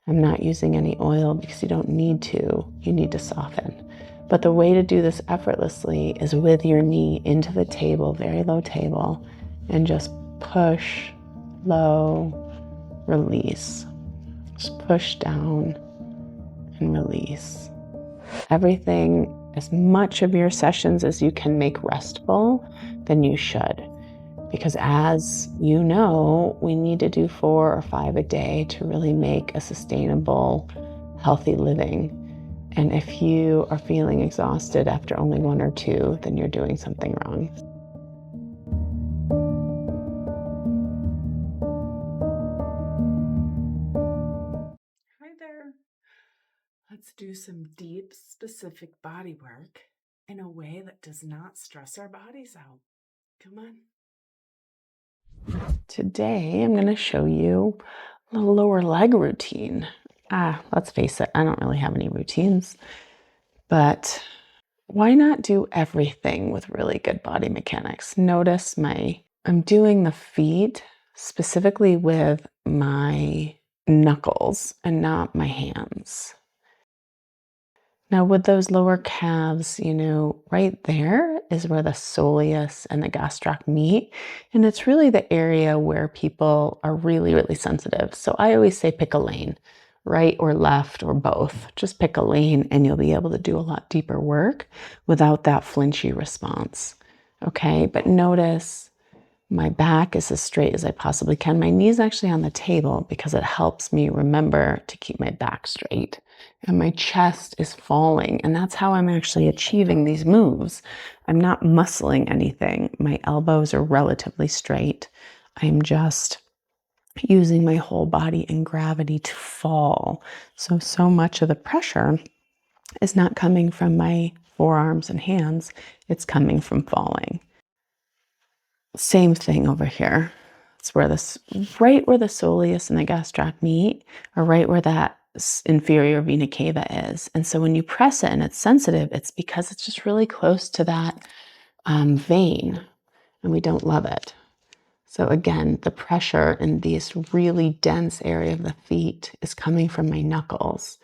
I'm not using any oil because you don't need to. You need to soften. But the way to do this effortlessly is with your knee into the table, very low table, and just push, low, release. Just push down and release. Everything, as much of your sessions as you can make restful, then you should. Because as you know, we need to do 4 or 5 a day to really make a sustainable, healthy living. And if you are feeling exhausted after only 1 or 2, then you're doing something wrong. Hi there. Let's do some deep, specific body work in a way that does not stress our bodies out. Come on. Today, I'm going to show you a lower leg routine. Let's face it, I don't really have any routines, but why not do everything with really good body mechanics? Notice I'm doing the feet specifically with my knuckles and not my hands. Now with those lower calves, right there is where the soleus and the gastroc meet. And it's really the area where people are really, really sensitive. So I always say pick a lane, right or left or both. Just pick a lane and you'll be able to do a lot deeper work without that flinchy response. Okay, but notice my back is as straight as I possibly can. My knee's actually on the table because it helps me remember to keep my back straight. And my chest is falling. And that's how I'm actually achieving these moves. I'm not muscling anything. My elbows are relatively straight. I'm just using my whole body and gravity to fall. So much of the pressure is not coming from my forearms and hands. It's coming from falling. Same thing over here. It's right where the soleus and the gastroc meet, or right where that inferior vena cava is. And so when you press it and it's sensitive, it's because it's just really close to that vein, and we don't love it. So again, the pressure in this really dense area of the feet is coming from my knuckles,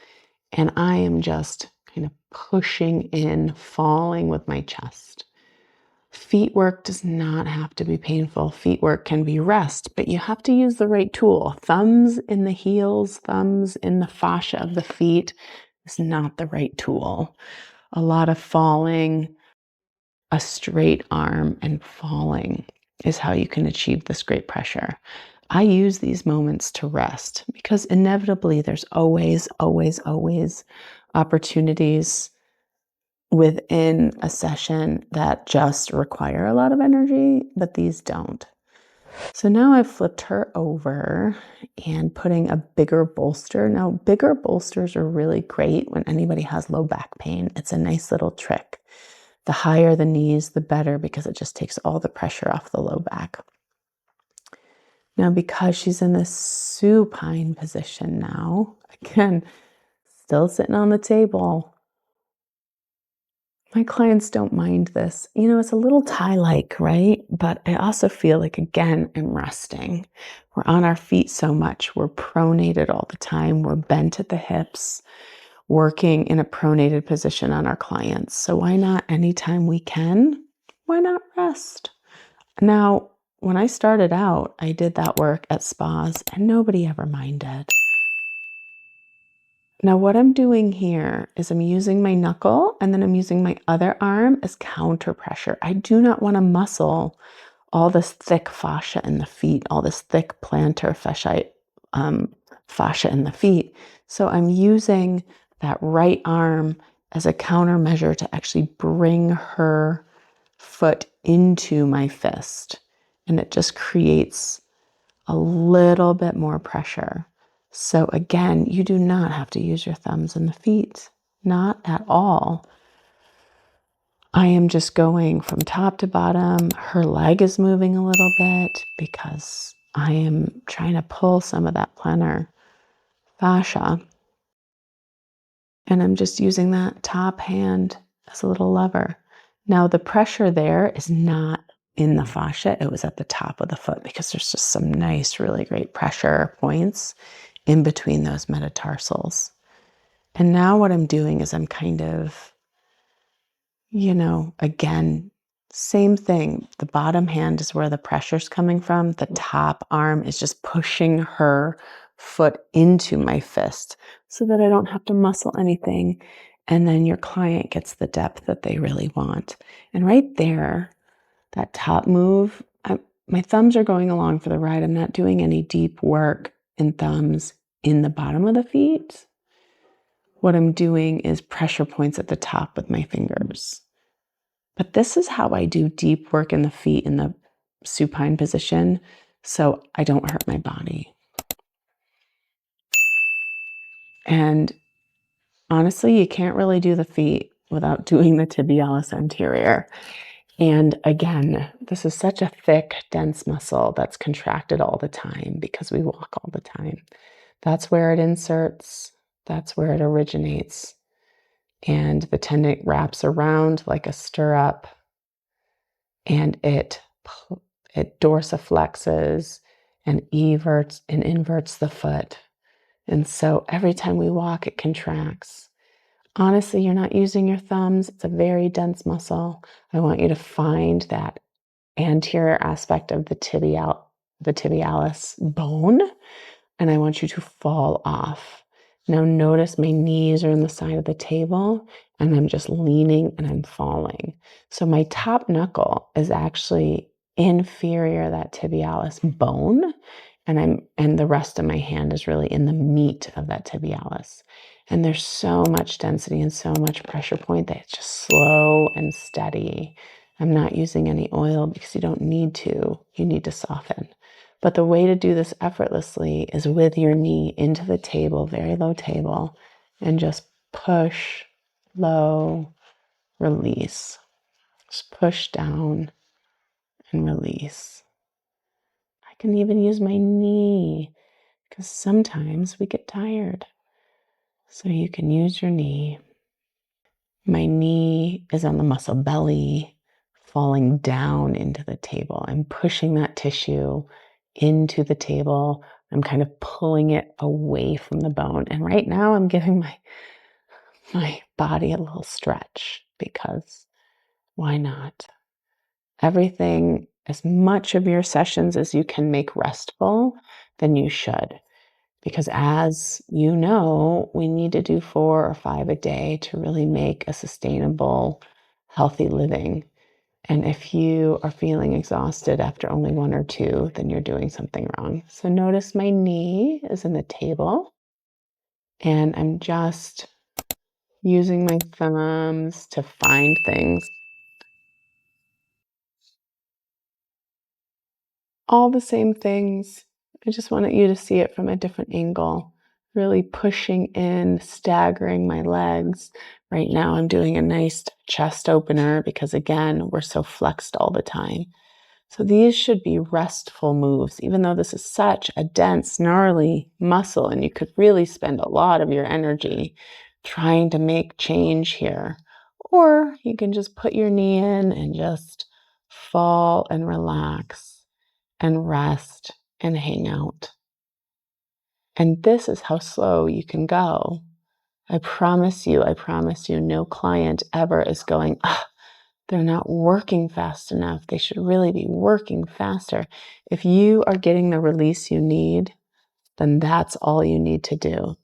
and I am just kind of pushing in, falling with my chest. Feet work does not have to be painful. Feet work can be rest, but you have to use the right tool. Thumbs in the heels, thumbs in the fascia of the feet is not the right tool. A lot of falling, a straight arm and falling is how you can achieve this great pressure. I use these moments to rest because inevitably there's always opportunities within a session that just require a lot of energy, but these don't. So now I've flipped her over and putting a bigger bolster. Now, bigger bolsters are really great when anybody has low back pain. It's a nice little trick. The higher the knees, the better, because it just takes all the pressure off the low back. Now, because she's in this supine position now, again, still sitting on the table, my clients don't mind this. It's a little Thai-like, right? But I also feel like, again, I'm resting. We're on our feet so much. We're pronated all the time. We're bent at the hips, working in a pronated position on our clients. So why not, anytime we can, why not rest? Now, when I started out, I did that work at spas and nobody ever minded. Now what I'm doing here is I'm using my knuckle and then I'm using my other arm as counterpressure. I do not want to muscle all this thick fascia in the feet, all this thick plantar fascia in the feet. So I'm using that right arm as a countermeasure to actually bring her foot into my fist. And it just creates a little bit more pressure. So again, you do not have to use your thumbs and the feet, not at all. I am just going from top to bottom. Her leg is moving a little bit because I am trying to pull some of that plantar fascia. And I'm just using that top hand as a little lever. Now the pressure there is not in the fascia. It was at the top of the foot because there's just some nice, really great pressure points in between those metatarsals. And now what I'm doing is I'm kind of, again, same thing. The bottom hand is where the pressure's coming from. The top arm is just pushing her foot into my fist so that I don't have to muscle anything. And then your client gets the depth that they really want. And right there, that top move, my thumbs are going along for the ride. I'm not doing any deep work in thumbs in the bottom of the feet. What I'm doing is pressure points at the top with my fingers. But this is how I do deep work in the feet in the supine position, so I don't hurt my body. And honestly, you can't really do the feet without doing the tibialis anterior. And again, this is such a thick, dense muscle that's contracted all the time because we walk all the time. That's where it inserts, that's where it originates. And the tendon wraps around like a stirrup, and it dorsiflexes and inverts the foot. And so every time we walk, it contracts. Honestly, you're not using your thumbs. It's a very dense muscle. I want you to find that anterior aspect of the tibialis bone, and I want you to fall off. Now notice my knees are in the side of the table and I'm just leaning and I'm falling. So my top knuckle is actually inferior, that tibialis bone, and the rest of my hand is really in the meat of that tibialis. And there's so much density and so much pressure point that it's just slow and steady. I'm not using any oil because you don't need to. You need to soften. But the way to do this effortlessly is with your knee into the table, very low table, and just push, low, release. Just push down and release. I can even use my knee because sometimes we get tired. So you can use your knee. My knee is on the muscle belly, falling down into the table. I'm pushing that tissue into the table. I'm kind of pulling it away from the bone. And right now I'm giving my body a little stretch because why not? Everything, as much of your sessions as you can make restful, then you should. Because as you know, we need to do 4 or 5 a day to really make a sustainable, healthy living. And if you are feeling exhausted after only 1 or 2, then you're doing something wrong. So notice my knee is in the table and I'm just using my thumbs to find things. All the same things. I just wanted you to see it from a different angle. Really pushing in, staggering my legs. Right now I'm doing a nice chest opener because again, we're so flexed all the time. So these should be restful moves, even though this is such a dense, gnarly muscle and you could really spend a lot of your energy trying to make change here. Or you can just put your knee in and just fall and relax and rest and hang out. And this is how slow you can go. I promise you, no client ever is going, they're not working fast enough. They should really be working faster. If you are getting the release you need, then that's all you need to do.